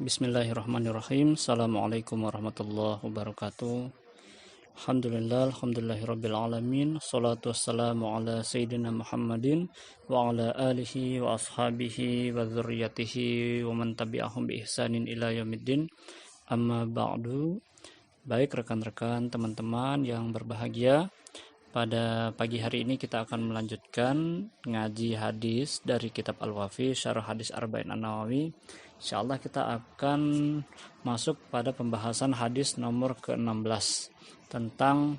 Bismillahirrahmanirrahim. Assalamualaikum warahmatullahi wabarakatuh. Alhamdulillahirabbil alamin. Shalatu wassalamu ala sayyidina Muhammadin wa ala alihi wa ashabihi wa dzurriyyatihi wa man tabi'ahum bi ihsanin ila yaumiddin. Amma ba'du. Baik rekan-rekan, teman-teman yang berbahagia, pada pagi hari ini kita akan melanjutkan ngaji hadis dari kitab Al-Wafi Syarah Hadis Arba'in An-Nawawi. Insyaallah kita akan masuk pada pembahasan hadis nomor ke-16 tentang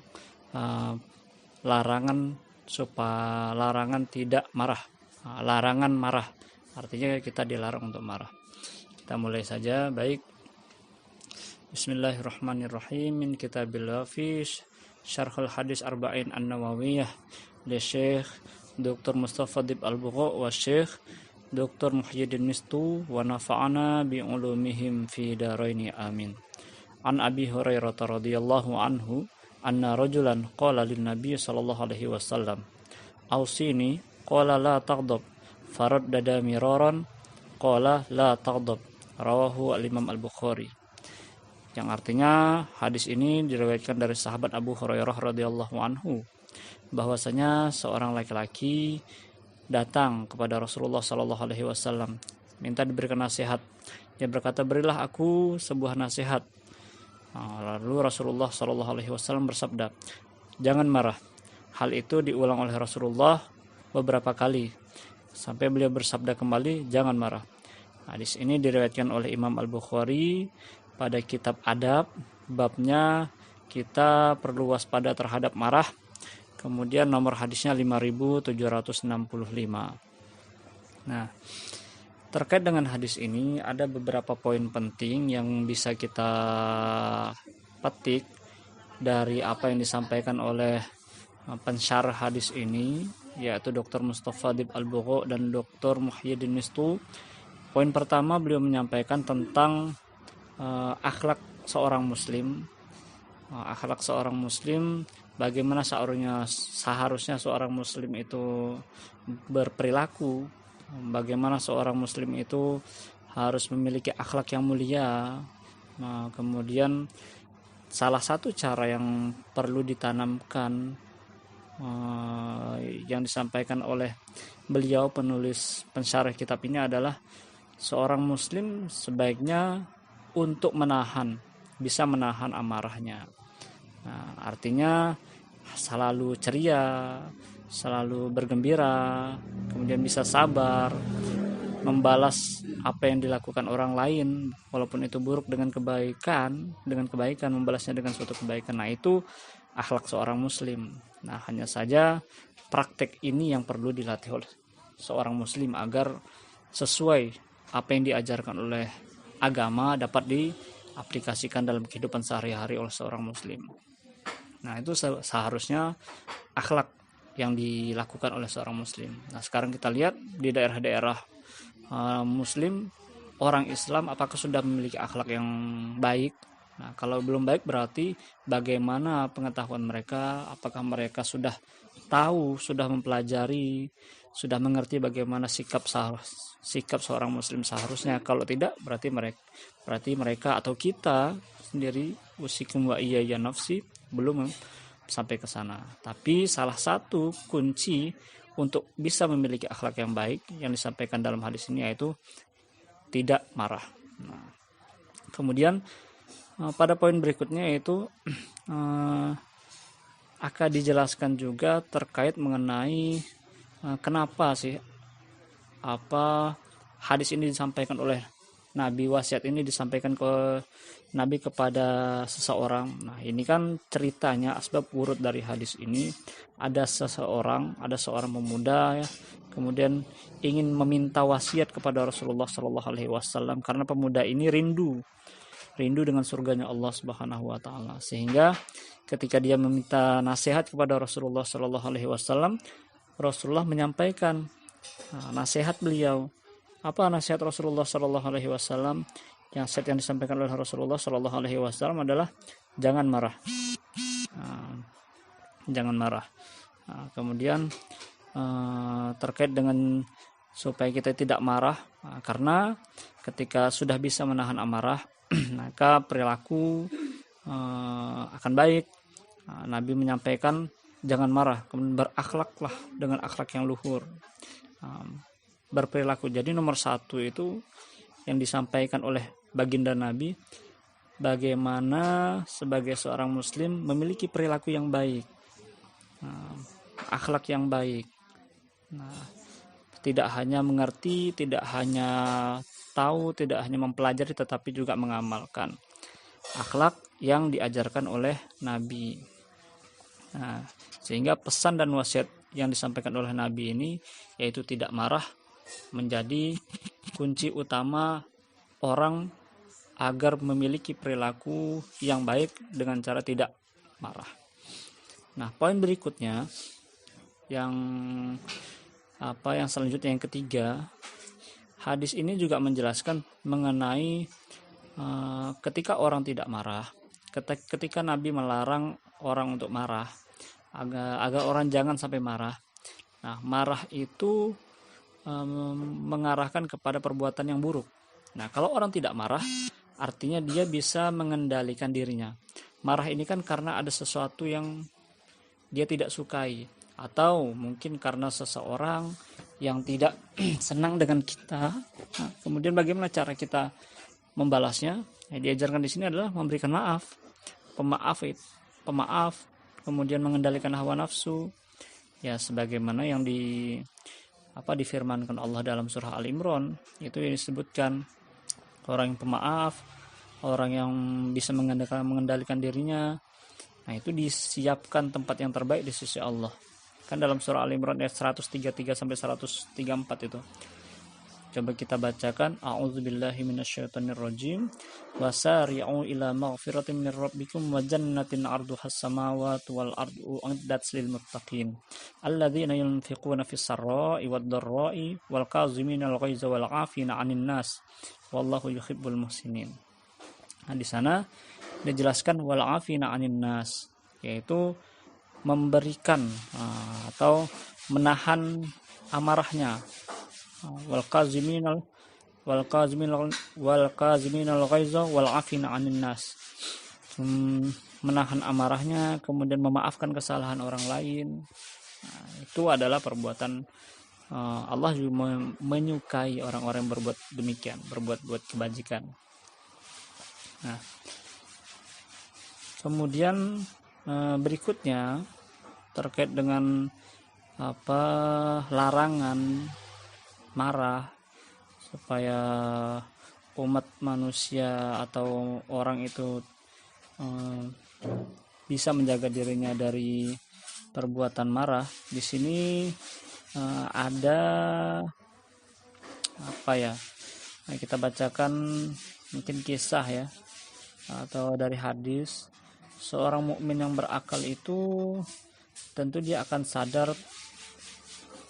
larangan tidak marah. Larangan marah. Artinya kita dilarang untuk marah. Kita mulai saja. Baik. Bismillahirrahmanirrahim. Min kitabil Wafi Syarhul Hadis Arba'in An-Nawawiyah li Syekh Dr. Mustafa Dib Al-Bugha wa Syekh Dr. Muhyiddin Mistu wa nafa'ana bi ulumihim fi daraini amin. An Abi Hurairah radhiyallahu anhu anna rajulan qala lin nabiy sallallahu alaihi wasallam ausini qala la taghdab faraddada miraran qala la taghdab rawahu al-Imam Al-Bukhari. Yang artinya hadis ini diriwayatkan dari sahabat Abu Hurairah radhiyallahu anhu bahwasanya seorang laki-laki datang kepada Rasulullah sallallahu alaihi wasallam minta diberikan nasihat. Dia berkata, "Berilah aku sebuah nasihat." Lalu Rasulullah sallallahu alaihi wasallam bersabda, "Jangan marah." Hal itu diulang oleh Rasulullah beberapa kali sampai beliau bersabda kembali, "Jangan marah." Hadis ini diriwayatkan oleh Imam Al-Bukhari pada kitab Adab, babnya kita perlu waspada terhadap marah. Kemudian nomor hadisnya 5765. Nah, terkait dengan hadis ini ada beberapa poin penting yang bisa kita petik dari apa yang disampaikan oleh pensyarah hadis ini, yaitu Dr. Mustafa Dib Al-Bugha dan Dr. Muhyiddin Mistu. Poin pertama, beliau menyampaikan tentang akhlak seorang muslim. Akhlak seorang muslim, bagaimana seharusnya seorang muslim itu berperilaku, bagaimana seorang muslim itu harus memiliki akhlak yang mulia. Kemudian salah satu cara yang perlu ditanamkan yang disampaikan oleh beliau penulis pensyarah kitab ini adalah seorang muslim sebaiknya untuk bisa menahan amarahnya. Nah, artinya selalu ceria, selalu bergembira, kemudian bisa sabar, membalas apa yang dilakukan orang lain, walaupun itu buruk dengan kebaikan, membalasnya dengan suatu kebaikan. Nah, itu akhlak seorang muslim. Nah, hanya saja praktek ini yang perlu dilatih oleh seorang muslim agar sesuai apa yang diajarkan oleh agama dapat diaplikasikan dalam kehidupan sehari-hari oleh seorang muslim. Nah, itu seharusnya akhlak yang dilakukan oleh seorang muslim. Nah, sekarang kita lihat di daerah-daerah muslim, orang Islam apakah sudah memiliki akhlak yang baik? Nah, kalau belum baik berarti bagaimana pengetahuan mereka? Apakah mereka sudah tahu, sudah mempelajari, sudah mengerti bagaimana sikap seorang muslim seharusnya? Kalau tidak, berarti mereka atau kita sendiri usikum wa iyya nafsi belum sampai ke sana. Tapi salah satu kunci untuk bisa memiliki akhlak yang baik yang disampaikan dalam hadis ini yaitu tidak marah. Nah, kemudian pada poin berikutnya yaitu akan dijelaskan juga terkait mengenai kenapa sih hadis ini disampaikan oleh Nabi, wasiat ini disampaikan ke Nabi kepada seseorang. Nah, ini kan ceritanya asbab urut dari hadis ini, ada seorang pemuda ya, kemudian ingin meminta wasiat kepada Rasulullah Shallallahu alaihi wasallam karena pemuda ini rindu dengan surganya Allah Subhanahu wa taala. Sehingga ketika dia meminta nasihat kepada Rasulullah Shallallahu alaihi wasallam, Rasulullah menyampaikan nasihat beliau. Apa nasihat Rasulullah Shallallahu alaihi wasallam? Yang disampaikan oleh Rasulullah Shallallahu alaihi wasallam adalah jangan marah. Jangan marah. Kemudian terkait dengan supaya kita tidak marah. Karena ketika sudah bisa menahan amarah maka perilaku akan baik. Nabi menyampaikan jangan marah, kemudian berakhlaklah dengan akhlak yang luhur, berperilaku. Jadi nomor satu itu yang disampaikan oleh baginda Nabi, bagaimana sebagai seorang muslim memiliki perilaku yang baik, akhlak yang baik. Tidak hanya mengerti, tidak hanya tahu, tidak hanya mempelajari, tetapi juga mengamalkan akhlak yang diajarkan oleh Nabi. Sehingga pesan dan wasiat yang disampaikan oleh Nabi ini, yaitu tidak marah, menjadi kunci utama orang agar memiliki perilaku yang baik dengan cara tidak marah. Nah, poin berikutnya yang selanjutnya, yang ketiga, hadis ini juga menjelaskan mengenai ketika orang tidak marah, ketika Nabi melarang orang untuk marah, agar orang jangan sampai marah. Nah, marah itu mengarahkan kepada perbuatan yang buruk. Nah, kalau orang tidak marah, artinya dia bisa mengendalikan dirinya. Marah ini kan karena ada sesuatu yang dia tidak sukai, atau mungkin karena seseorang yang tidak senang dengan kita. Nah, kemudian bagaimana cara kita membalasnya? Diajarkan di sini adalah memberikan maaf, pemaaf, kemudian mengendalikan hawa nafsu, ya sebagaimana yang difirmankan Allah dalam surah Al-Imran. Itu yang disebutkan orang yang pemaaf, orang yang bisa mengendalikan dirinya, nah itu disiapkan tempat yang terbaik di sisi Allah. Kan dalam surah Al-Imran ayat 133 sampai 134 itu. Coba kita bacakan, a'udzubillahi minasyaitonirrajim, wasari'u ila maghfiratin min rabbikum wa jannatin 'arduhas samawati wal ardu u'iddat lil muttaqin alladzina yunfiquna fis sarra'i wad dharra'i wal kazimina al ghaiza wal 'afina 'anil nas wallahu yuhibbul muhsinin. Nah, di sana dijelaskan wal 'afina 'anil nas, yaitu memberikan atau menahan amarahnya, wal kaziminal ghaiza wal afina 'anil nas, menahan amarahnya, kemudian memaafkan kesalahan orang lain. Nah, itu adalah perbuatan Allah juga menyukai orang-orang yang berbuat demikian, berbuat kebajikan. Nah, kemudian berikutnya terkait dengan larangan marah, supaya umat manusia atau orang itu bisa menjaga dirinya dari perbuatan marah. Di sini ada Nah, kita bacakan mungkin kisah ya, atau dari hadis. Seorang mukmin yang berakal itu tentu dia akan sadar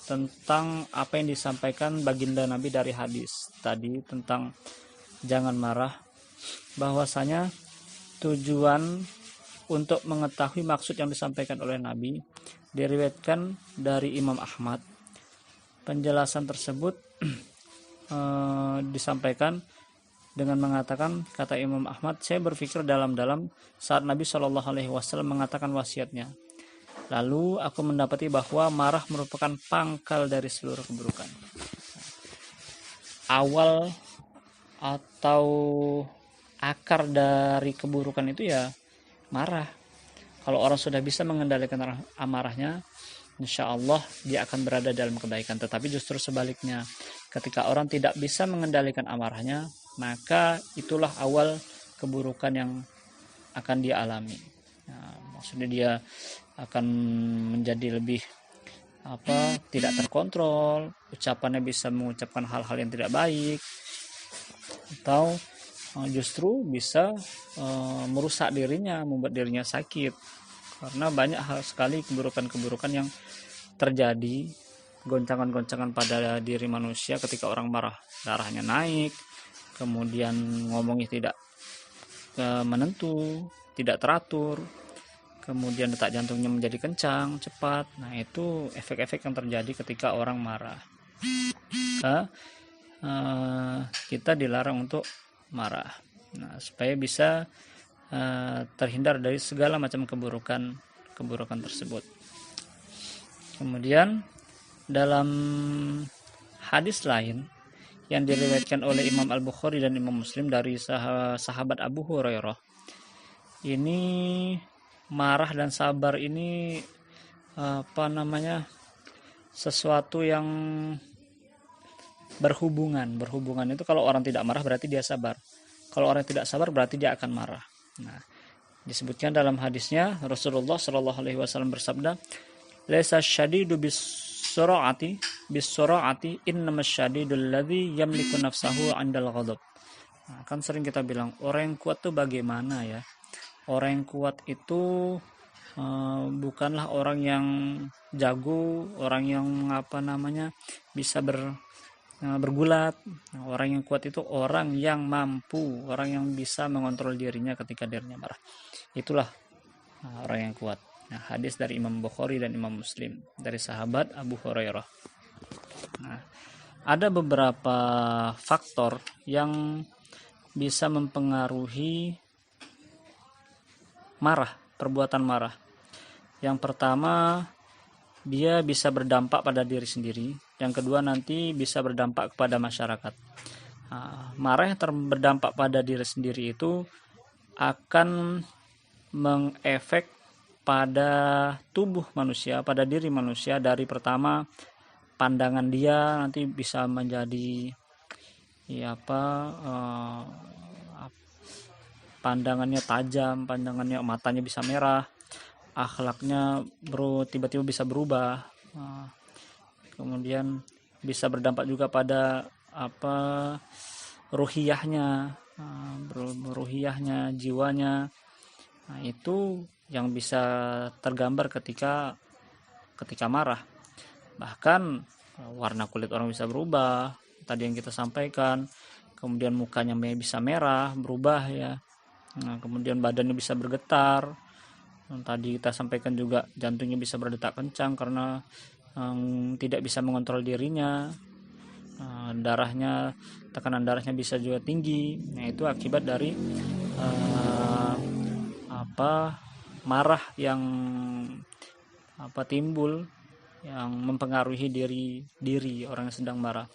tentang apa yang disampaikan baginda Nabi dari hadis tadi tentang jangan marah, bahwasanya tujuan untuk mengetahui maksud yang disampaikan oleh Nabi diriwayatkan dari Imam Ahmad. Penjelasan tersebut disampaikan dengan mengatakan, kata Imam Ahmad, saya berpikir dalam-dalam saat Nabi Shallallahu Alaihi Wasallam mengatakan wasiatnya. Lalu aku mendapati bahwa marah merupakan pangkal dari seluruh keburukan. Awal atau akar dari keburukan itu ya marah. Kalau orang sudah bisa mengendalikan amarahnya, insya Allah dia akan berada dalam kebaikan. Tetapi justru sebaliknya, ketika orang tidak bisa mengendalikan amarahnya, maka itulah awal keburukan yang akan dia alami. Nah, maksudnya dia akan menjadi lebih tidak terkontrol, ucapannya bisa mengucapkan hal-hal yang tidak baik, atau justru bisa merusak dirinya, membuat dirinya sakit. Karena banyak hal sekali keburukan-keburukan yang terjadi, goncangan-goncangan pada diri manusia ketika orang marah. Darahnya naik, kemudian ngomongnya tidak menentu, tidak teratur, kemudian detak jantungnya menjadi kencang, cepat. Nah, itu efek-efek yang terjadi ketika orang marah. maka kita dilarang untuk marah. Nah, supaya bisa terhindar dari segala macam keburukan tersebut. Kemudian dalam hadis lain yang diriwayatkan oleh Imam Al-Bukhari dan Imam Muslim dari sahabat Abu Hurairah, ini marah dan sabar ini sesuatu yang berhubungan itu. Kalau orang tidak marah berarti dia sabar, kalau orang tidak sabar berarti dia akan marah. Nah, disebutkan dalam hadisnya Rasulullah Shallallahu Alaihi Wasallam bersabda, "Laisa syadidu bis-sur'ati innamas syadidul ladzi yamliku nafsahu 'indal ghadab." Nah, kan sering kita bilang orang yang kuat tuh bagaimana ya? Orang yang kuat itu bukanlah orang yang jago, orang yang bisa bergulat. Orang yang kuat itu orang yang mampu, orang yang bisa mengontrol dirinya ketika dirinya marah. Itulah orang yang kuat. Nah, hadis dari Imam Bukhari dan Imam Muslim dari sahabat Abu Hurairah. Nah, ada beberapa faktor yang bisa mempengaruhi perbuatan marah. Yang pertama, dia bisa berdampak pada diri sendiri. Yang kedua, nanti bisa berdampak kepada masyarakat. Marah yang berdampak pada diri sendiri itu akan mengefek pada tubuh manusia, pada diri manusia. Dari pertama, pandangan dia nanti bisa menjadi pandangannya tajam, matanya bisa merah, akhlaknya tiba-tiba bisa berubah. Kemudian bisa berdampak juga pada ruhiyahnya, jiwanya. Nah, itu yang bisa tergambar ketika marah. Bahkan warna kulit orang bisa berubah, tadi yang kita sampaikan. Kemudian mukanya bisa merah, berubah ya. Nah, kemudian badannya bisa bergetar. Tadi kita sampaikan juga jantungnya bisa berdetak kencang karena tidak bisa mengontrol dirinya. Tekanan darahnya bisa juga tinggi. Nah, itu akibat dari marah yang timbul, yang mempengaruhi diri orang yang sedang marah.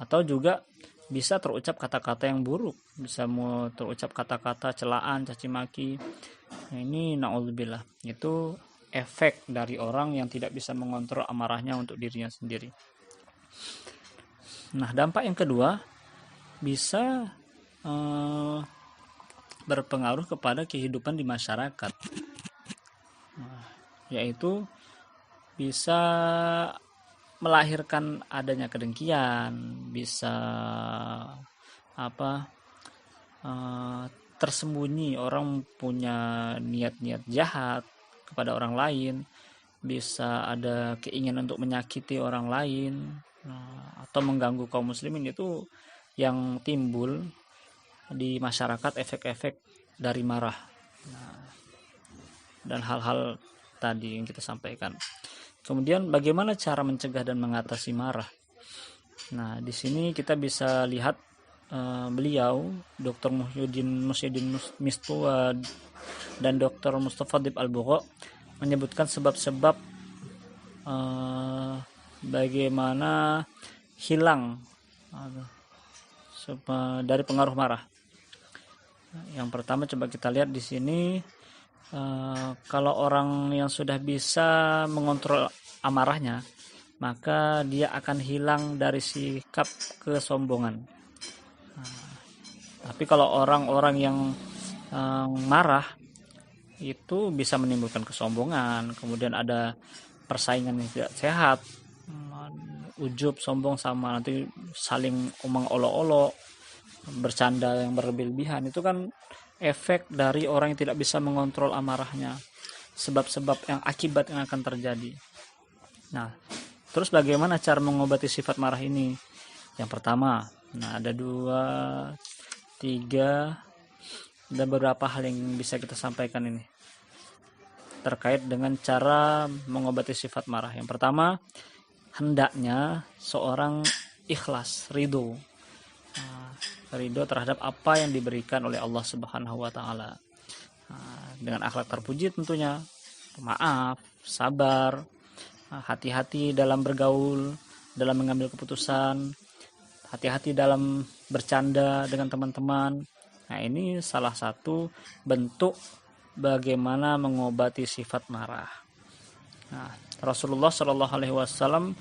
Atau juga bisa terucap kata-kata yang buruk, bisa mau terucap kata-kata celaan, caci maki. Nah, ini na'udzubillah, itu efek dari orang yang tidak bisa mengontrol amarahnya untuk dirinya sendiri. Nah, dampak yang kedua bisa berpengaruh kepada kehidupan di masyarakat, yaitu bisa melahirkan adanya kedengkian, bisa tersembunyi orang punya niat-niat jahat kepada orang lain, bisa ada keinginan untuk menyakiti orang lain, atau mengganggu kaum muslimin. Itu yang timbul di masyarakat, efek-efek dari marah. Dan hal-hal tadi yang kita sampaikan. Kemudian bagaimana cara mencegah dan mengatasi marah? Nah, di sini kita bisa lihat beliau Dr. Muhyiddin Mistuwad dan Dr. Mustafadib Al-Bugha menyebutkan sebab-sebab bagaimana hilang dari pengaruh marah. Yang pertama, coba kita lihat di sini. Kalau orang yang sudah bisa mengontrol amarahnya, maka dia akan hilang dari sikap kesombongan. Tapi kalau orang-orang yang marah itu bisa menimbulkan kesombongan, kemudian ada persaingan yang tidak sehat, ujub, sombong, sama nanti saling omong olok-olok, bercanda yang berlebihan. Itu kan efek dari orang yang tidak bisa mengontrol amarahnya, sebab-sebab yang akibat yang akan terjadi. Nah, terus bagaimana cara mengobati sifat marah ini? Yang pertama, ada 2, 3, ada beberapa hal yang bisa kita sampaikan ini terkait dengan cara mengobati sifat marah. Yang pertama, hendaknya seorang ikhlas, ridho. Ridho terhadap apa yang diberikan oleh Allah Subhanahu wa taala. Dengan akhlak terpuji tentunya, maaf, sabar, hati-hati dalam bergaul, dalam mengambil keputusan, hati-hati dalam bercanda dengan teman-teman. Nah, ini salah satu bentuk bagaimana mengobati sifat marah. Nah, Rasulullah Shallallahu Alaihi Wasallam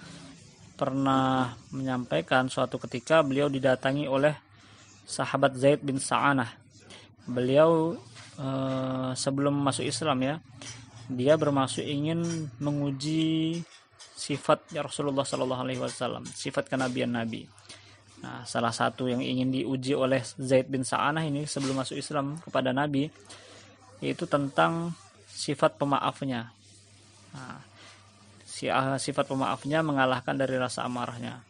pernah menyampaikan suatu ketika beliau didatangi oleh sahabat Zaid bin Sa'anah. Beliau sebelum masuk Islam ya, dia bermaksud ingin menguji sifat Rasulullah Shallallahu Alaihi Wasallam, sifat kenabian Nabi. Nah, salah satu yang ingin diuji oleh Zaid bin Sa'anah ini sebelum masuk Islam kepada Nabi, yaitu tentang sifat pemaafnya. Nah, sifat pemaafnya mengalahkan dari rasa amarahnya.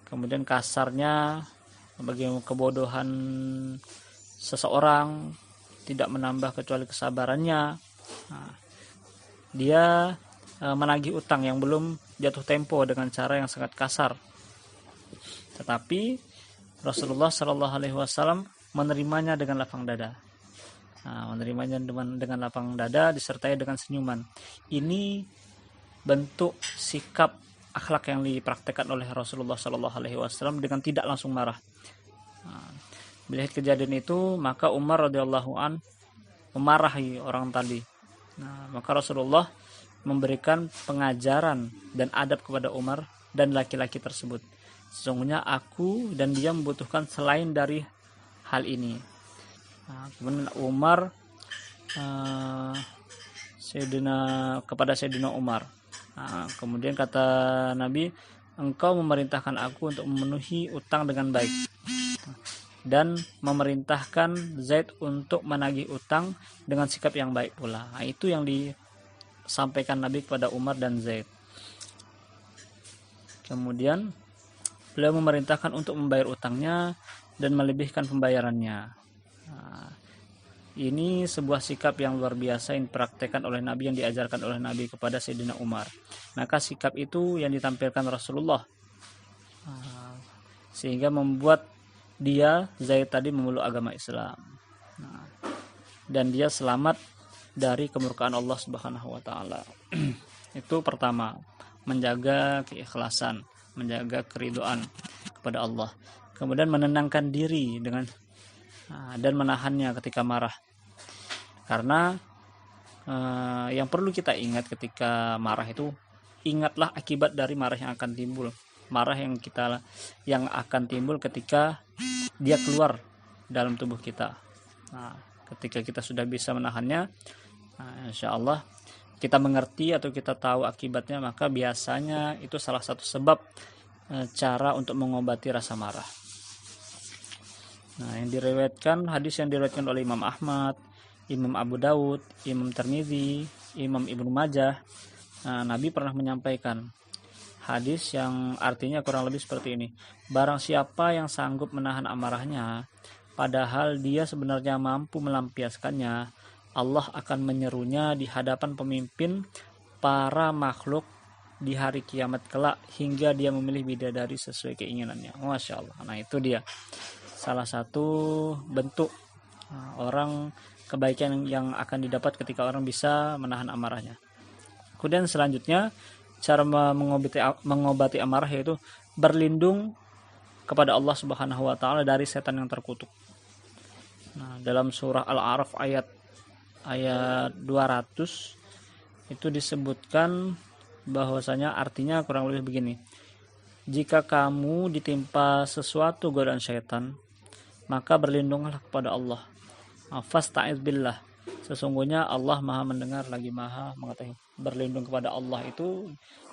Kemudian kasarnya, bagaimana kebodohan seseorang tidak menambah kecuali kesabarannya. Nah, dia menagih utang yang belum jatuh tempo dengan cara yang sangat kasar. Tetapi Rasulullah Shallallahu Alaihi Wasallam menerimanya dengan lapang dada. Nah, menerimanya dengan lapang dada disertai dengan senyuman. Ini bentuk sikap akhlak yang dipraktekkan oleh Rasulullah Shallallahu Alaihi Wasallam dengan tidak langsung marah. Nah, melihat kejadian itu, maka Umar radhiyallahu an memarahi orang tadi. Nah, maka Rasulullah memberikan pengajaran dan adab kepada Umar dan laki-laki tersebut. Sesungguhnya aku dan dia membutuhkan selain dari hal ini. Nah, kemudian Umar kepada Sayyidina Umar. Nah, kemudian kata Nabi, engkau memerintahkan aku untuk memenuhi utang dengan baik dan memerintahkan Zaid untuk menagih utang dengan sikap yang baik pula. Nah, itu yang disampaikan Nabi kepada Umar dan Zaid. Kemudian beliau memerintahkan untuk membayar utangnya dan melebihkan pembayarannya. Nah, ini sebuah sikap yang luar biasa yang dipraktekkan oleh Nabi, yang diajarkan oleh Nabi kepada Sayyidina Umar. Maka sikap itu yang ditampilkan Rasulullah, sehingga membuat dia, Zaid tadi, memeluk agama Islam. Nah, dan dia selamat dari kemurkaan Allah Subhanahu wa taala. Itu pertama, menjaga keikhlasan, menjaga keridhaan kepada Allah. Kemudian menenangkan diri dan menahannya ketika marah. Karena yang perlu kita ingat ketika marah itu, ingatlah akibat dari marah yang akan timbul. Marah yang akan timbul ketika dia keluar dalam tubuh kita. Nah, ketika kita sudah bisa menahannya, insya Allah kita mengerti atau kita tahu akibatnya, maka biasanya itu salah satu sebab cara untuk mengobati rasa marah. Nah, hadis yang diriwayatkan oleh Imam Ahmad, Imam Abu Daud, Imam Tirmidzi, Imam Ibnu Majah. Nah, Nabi pernah menyampaikan hadis yang artinya kurang lebih seperti ini. Barang siapa yang sanggup menahan amarahnya, padahal dia sebenarnya mampu melampiaskannya, Allah akan menyerunya di hadapan pemimpin para makhluk di hari kiamat kelak hingga dia memilih bidadari sesuai keinginannya. Masya Allah. Nah, itu dia salah satu bentuk orang kebaikan yang akan didapat ketika orang bisa menahan amarahnya. Kemudian selanjutnya, cara mengobati amarah yaitu berlindung kepada Allah Subhanahu wa taala dari setan yang terkutuk. Nah, dalam surah Al-A'raf ayat 200 itu disebutkan bahwasanya artinya kurang lebih begini. Jika kamu ditimpa sesuatu godaan syaitan, maka berlindunglah kepada Allah. Fasta'iz billah. Sesungguhnya Allah Maha mendengar lagi Maha mengetahui. Berlindung kepada Allah itu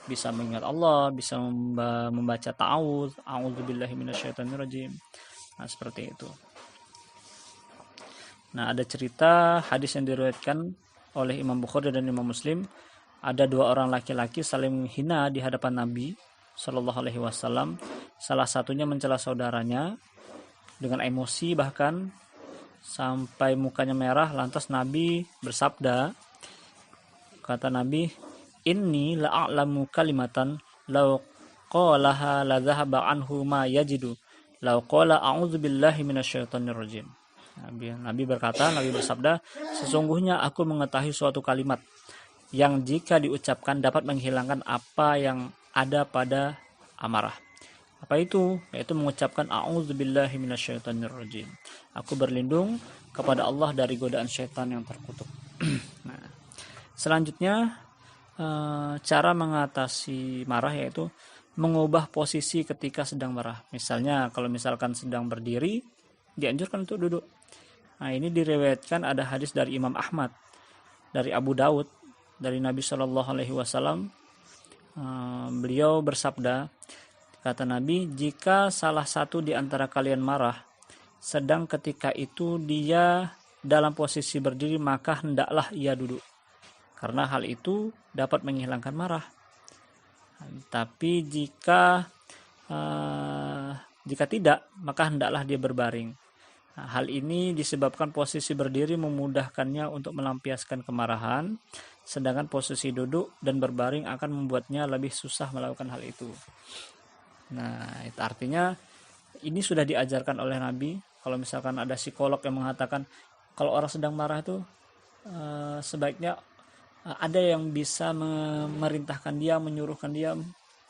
bisa mengingat Allah, bisa membaca ta'awudz, a'udzubillahi minasyaitonirrajim. Nah, seperti itu. Nah, ada cerita hadis yang diriwayatkan oleh Imam Bukhari dan Imam Muslim. Ada dua orang laki-laki saling menghina di hadapan Nabi Shallallahu Alaihi Wasallam. Salah satunya mencela saudaranya dengan emosi bahkan sampai mukanya merah. Lantas Nabi bersabda, kata Nabi, inni la'alamu kalimatan law qalaha la dhahaba anhu ma yajidu law qala a'udzu billahi minasyaitonir rajim. Nabi berkata, Nabi bersabda, sesungguhnya aku mengetahui suatu kalimat yang jika diucapkan dapat menghilangkan apa yang ada pada amarah. Apa itu? Yaitu mengucapkan a'udzubillahi minasyaitonir rajim. Aku berlindung kepada Allah dari godaan syaitan yang terkutuk. Nah, selanjutnya cara mengatasi marah yaitu mengubah posisi ketika sedang marah. Misalnya kalau misalkan sedang berdiri, dianjurkan untuk duduk. Nah, ini diriwayatkan ada hadis dari Imam Ahmad, dari Abu Daud, dari Nabi Shallallahu Alaihi Wasallam. Beliau bersabda, kata Nabi, jika salah satu di antara kalian marah, sedang ketika itu dia dalam posisi berdiri, maka hendaklah ia duduk, karena hal itu dapat menghilangkan marah. Tapi jika tidak, maka hendaklah dia berbaring. Nah, hal ini disebabkan posisi berdiri memudahkannya untuk melampiaskan kemarahan, sedangkan posisi duduk dan berbaring akan membuatnya lebih susah melakukan hal itu. Nah, itu artinya ini sudah diajarkan oleh Nabi. Kalau misalkan ada psikolog yang mengatakan kalau orang sedang marah itu sebaiknya ada yang bisa memerintahkan dia, menyuruhkan dia,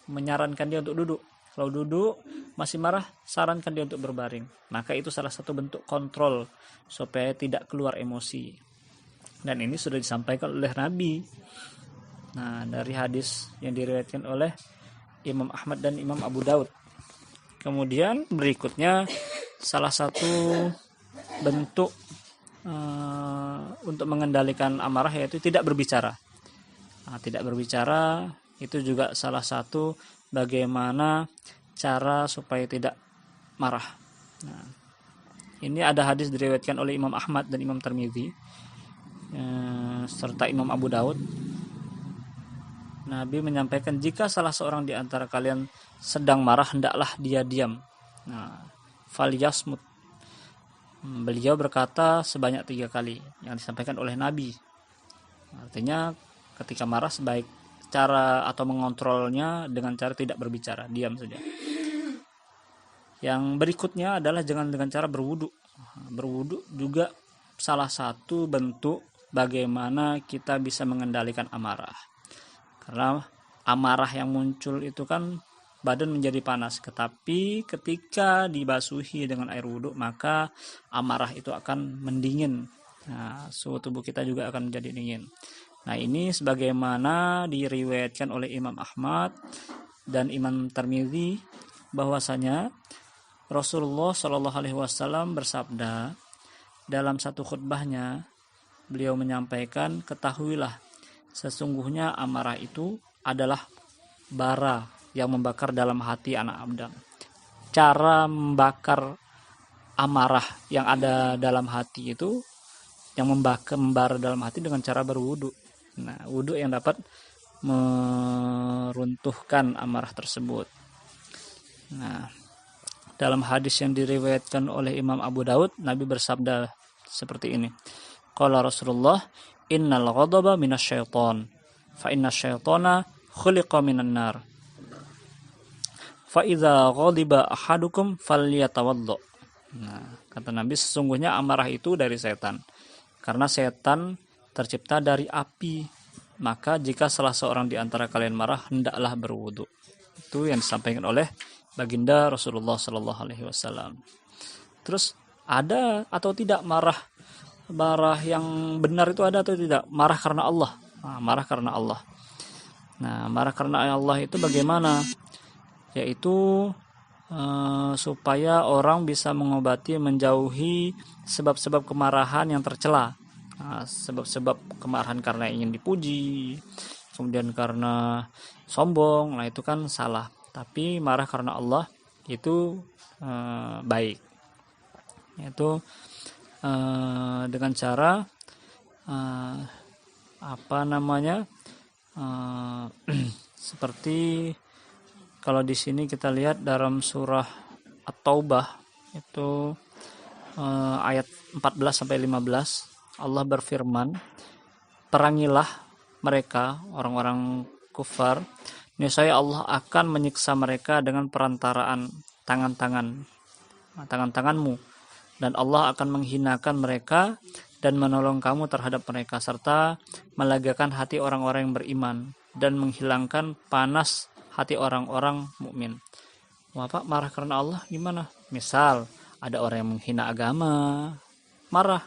menyarankan dia untuk duduk. Kalau duduk masih marah, sarankan dia untuk berbaring. Maka itu salah satu bentuk kontrol supaya tidak keluar emosi. Dan ini sudah disampaikan oleh Nabi. Nah, dari hadis yang diriwayatkan oleh Imam Ahmad dan Imam Abu Daud. Kemudian berikutnya salah satu bentuk untuk mengendalikan amarah yaitu tidak berbicara. Nah, tidak berbicara itu juga salah satu bagaimana cara supaya tidak marah. Nah, ini ada hadis diriwayatkan oleh Imam Ahmad dan Imam Tirmidzi serta Imam Abu Daud. Nabi menyampaikan, jika salah seorang di antara kalian sedang marah, hendaklah dia diam. Nah, falyasmut. Beliau berkata sebanyak 3 kali yang disampaikan oleh Nabi. Artinya ketika marah sebaik cara atau mengontrolnya dengan cara tidak berbicara, diam saja. Yang berikutnya adalah jangan dengan cara berwudu. Berwudu juga salah satu bentuk bagaimana kita bisa mengendalikan amarah. Karena amarah yang muncul itu kan badan menjadi panas, tetapi ketika dibasuhi dengan air wudhu maka amarah itu akan mendingin. Nah, suhu tubuh kita juga akan menjadi dingin. Nah, ini sebagaimana diriwayatkan oleh Imam Ahmad dan Imam Tirmidzi bahwasanya Rasulullah Shallallahu Alaihi Wasallam bersabda dalam satu khutbahnya, beliau menyampaikan, ketahuilah sesungguhnya amarah itu adalah bara yang membakar dalam hati anak Adam. Cara membakar amarah yang ada dalam hati itu, yang membara dalam hati dengan cara berwudu. Nah, wudu yang dapat meruntuhkan amarah tersebut. Nah, dalam hadis yang diriwayatkan oleh Imam Abu Daud, Nabi bersabda seperti ini. Qala Rasulullah, innal ghadaba minasyaiton, fa innasyaitona khuliqa minan nar. Fa idza ghadiba ahadukum falyatawaddo. Nah, kata Nabi, sesungguhnya amarah itu dari setan. Karena setan tercipta dari api. Maka jika salah seorang di antara kalian marah, hendaklah berwudu. Itu yang disampaikan oleh baginda Rasulullah sallallahu alaihi wasallam. Terus ada atau tidak marah yang benar itu ada atau tidak? Marah karena Allah. Nah, marah karena Allah. Nah, marah karena Allah itu bagaimana? Yaitu supaya orang bisa mengobati, menjauhi sebab-sebab kemarahan yang tercela. Nah, sebab-sebab kemarahan karena ingin dipuji, kemudian karena sombong, nah itu kan salah. Tapi marah karena Allah itu baik. Yaitu dengan cara seperti kalau di sini kita lihat dalam surah At-Taubah itu ayat 14 sampai 15, Allah berfirman, perangilah mereka orang-orang kufar niscaya Allah akan menyiksa mereka dengan perantaraan tangan-tanganmu, dan Allah akan menghinakan mereka dan menolong kamu terhadap mereka, serta melegakan hati orang-orang yang beriman dan menghilangkan panas hati orang-orang mukmin. Wah, Pak, marah karena Allah gimana? Misal ada orang yang menghina agama, marah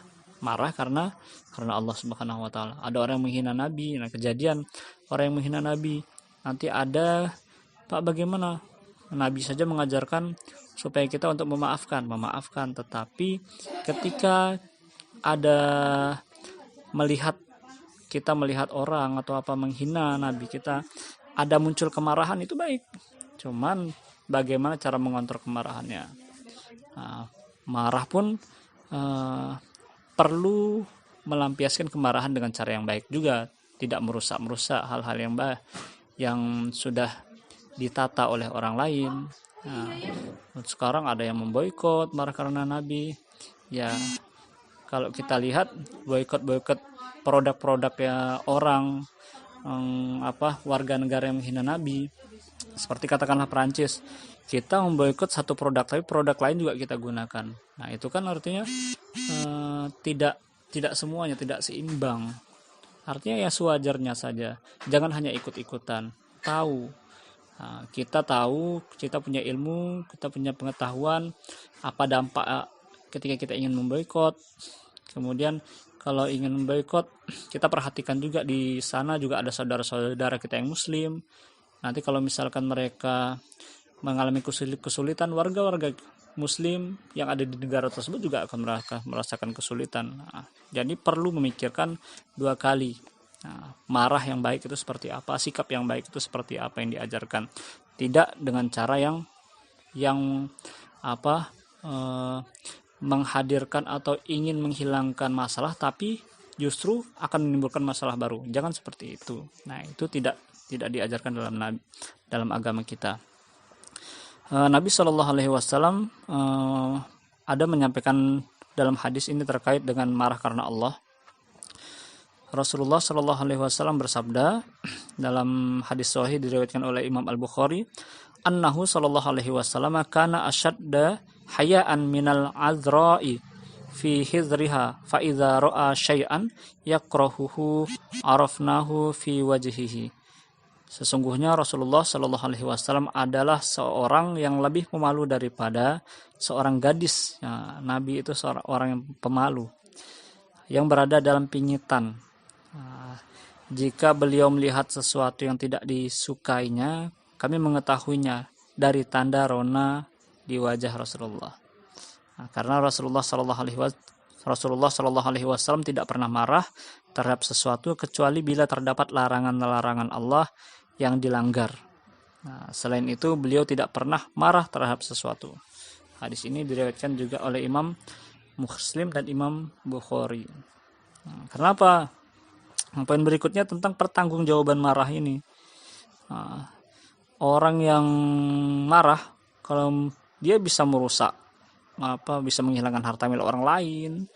karena Allah Subhanahu wa taala. Ada orang yang menghina nabi. Nah, kejadian orang yang menghina nabi, nanti ada, Pak, bagaimana? Nabi saja mengajarkan supaya kita untuk memaafkan, tetapi ketika ada kita melihat orang atau apa menghina nabi kita, ada muncul kemarahan, itu baik. Cuman bagaimana cara mengontrol kemarahannya? Nah, marah pun perlu melampiaskan kemarahan dengan cara yang baik juga, tidak merusak hal-hal yang baik yang sudah ditata oleh orang lain. Nah, sekarang ada yang memboikot marah karena nabi. Ya, kalau kita lihat boikot produk-produk ya orang warga negara yang menghina nabi, seperti katakanlah Perancis, kita memboikot satu produk tapi produk lain juga kita gunakan. Nah, itu kan artinya tidak semuanya, tidak seimbang. Artinya ya sewajarnya saja, jangan hanya ikut-ikutan. Kita tahu, kita punya ilmu, kita punya pengetahuan apa dampak ketika kita ingin memboikot. Kemudian kalau ingin memboikot, kita perhatikan juga di sana juga ada saudara-saudara kita yang muslim. Nanti kalau misalkan mereka mengalami kesulitan, warga-warga muslim yang ada di negara tersebut juga akan merasakan kesulitan. Nah, jadi perlu memikirkan dua kali. Nah, marah yang baik itu seperti apa, sikap yang baik itu seperti apa yang diajarkan. Tidak dengan cara yang menghadirkan atau ingin menghilangkan masalah tapi justru akan menimbulkan masalah baru. Jangan seperti itu. Nah, itu tidak diajarkan dalam agama kita. Nabi Shallallahu Alaihi Wasallam ada menyampaikan dalam hadis ini terkait dengan marah karena Allah. Rasulullah Shallallahu Alaihi Wasallam bersabda dalam hadis sahih diriwayatkan oleh Imam Al-Bukhari, annahu Shallallahu Alaihi Wasallam kana asyadda hayaan minal azra'i fi hidriha fa idza ra'a syai'an yakrahuhu arafnahu fi wajhihi. Sesungguhnya Rasulullah Shallallahu Alaihi Wasallam adalah seorang yang lebih pemalu daripada seorang gadis. Ya, Nabi itu seorang orang yang pemalu, yang berada dalam pingitan. Jika beliau melihat sesuatu yang tidak disukainya, kami mengetahuinya dari tanda rona di wajah Rasulullah. Karena Rasulullah Shallallahu Alaihi Wasallam tidak pernah marah terhadap sesuatu kecuali bila terdapat larangan-larangan Allah yang dilanggar. Selain itu beliau tidak pernah marah terhadap sesuatu. Hadis ini diriwayatkan juga oleh Imam Muslim dan Imam Bukhari. Kenapa? Poin berikutnya tentang pertanggungjawaban marah ini. Orang yang marah, kalau dia bisa merusak, bisa menghilangkan harta milik orang lain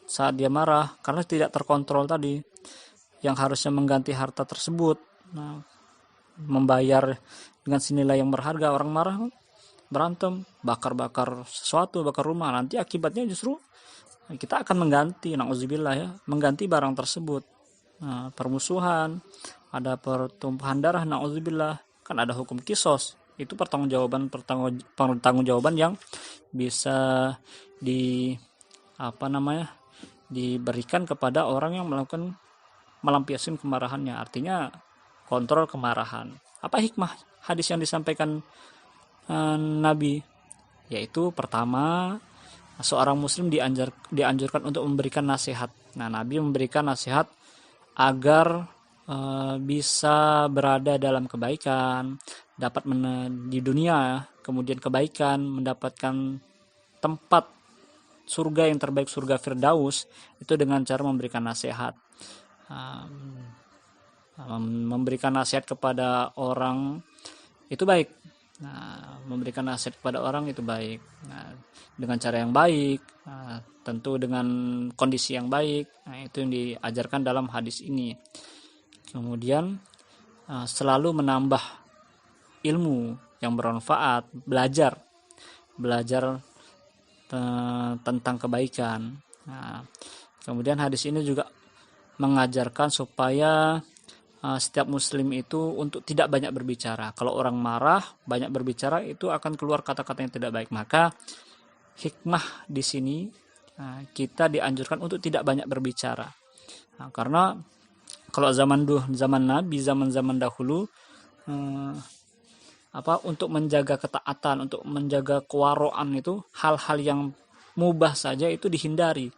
saat dia marah karena tidak terkontrol tadi, yang harusnya mengganti harta tersebut, membayar dengan senilai yang berharga, orang marah berantem, bakar sesuatu, bakar rumah, nanti akibatnya justru kita akan mengganti, na'udzubillah ya, mengganti barang tersebut. Permusuhan, ada pertumpahan darah, na'udzubillah, kan ada hukum kisos. Itu pertanggungjawaban yang bisa diberikan kepada orang yang melampiaskan kemarahannya. Artinya kontrol kemarahan. Apa hikmah hadis yang disampaikan Nabi? Yaitu pertama, seorang muslim dianjurkan untuk memberikan nasihat. Nah, Nabi memberikan nasihat agar bisa berada dalam kebaikan, dapat di dunia, kemudian kebaikan, mendapatkan tempat surga yang terbaik, surga Firdaus, itu dengan cara memberikan nasihat. Memberikan nasihat kepada orang itu baik. Memberikan nasihat kepada orang itu baik. Dengan cara yang baik, tentu dengan kondisi yang baik. Itu yang diajarkan dalam hadis ini. Kemudian selalu menambah ilmu yang bermanfaat, belajar tentang kebaikan. Nah, kemudian hadis ini juga mengajarkan supaya setiap muslim itu untuk tidak banyak berbicara. Kalau orang marah, banyak berbicara, itu akan keluar kata-kata yang tidak baik. Maka hikmah di sini kita dianjurkan untuk tidak banyak berbicara. Karena kalau zaman Nabi, zaman dahulu, untuk menjaga ketaatan, untuk menjaga kewaraan, itu hal-hal yang mubah saja itu dihindari,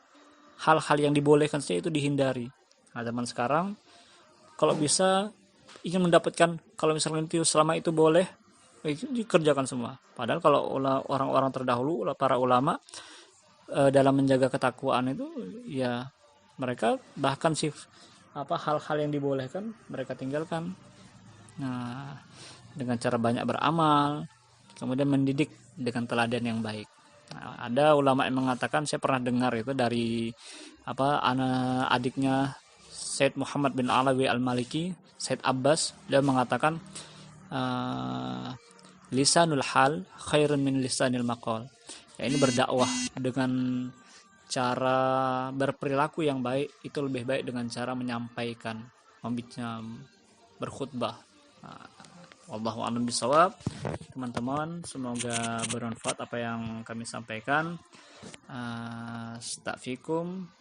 hal-hal yang dibolehkan saja itu dihindari. Nah, zaman sekarang kalau bisa ingin mendapatkan, kalau misalnya itu selama itu boleh, itu dikerjakan semua. Padahal kalau orang-orang terdahulu, para ulama, dalam menjaga ketakwaan itu ya mereka bahkan hal-hal yang dibolehkan mereka tinggalkan. Nah, dengan cara banyak beramal, kemudian mendidik dengan teladan yang baik. Nah, ada ulama yang mengatakan, saya pernah dengar itu dari anak adiknya Said Muhammad bin Alawi Al-Maliki, Said Abbas, dia mengatakan lisanul hal khairun min lisanil maqal. Ya, ini berdakwah dengan cara berperilaku yang baik itu lebih baik dengan cara menyampaikan, berkhutbah. Wallahu a'lam bishawab. Teman-teman, semoga bermanfaat apa yang kami sampaikan. Astaghfirukum.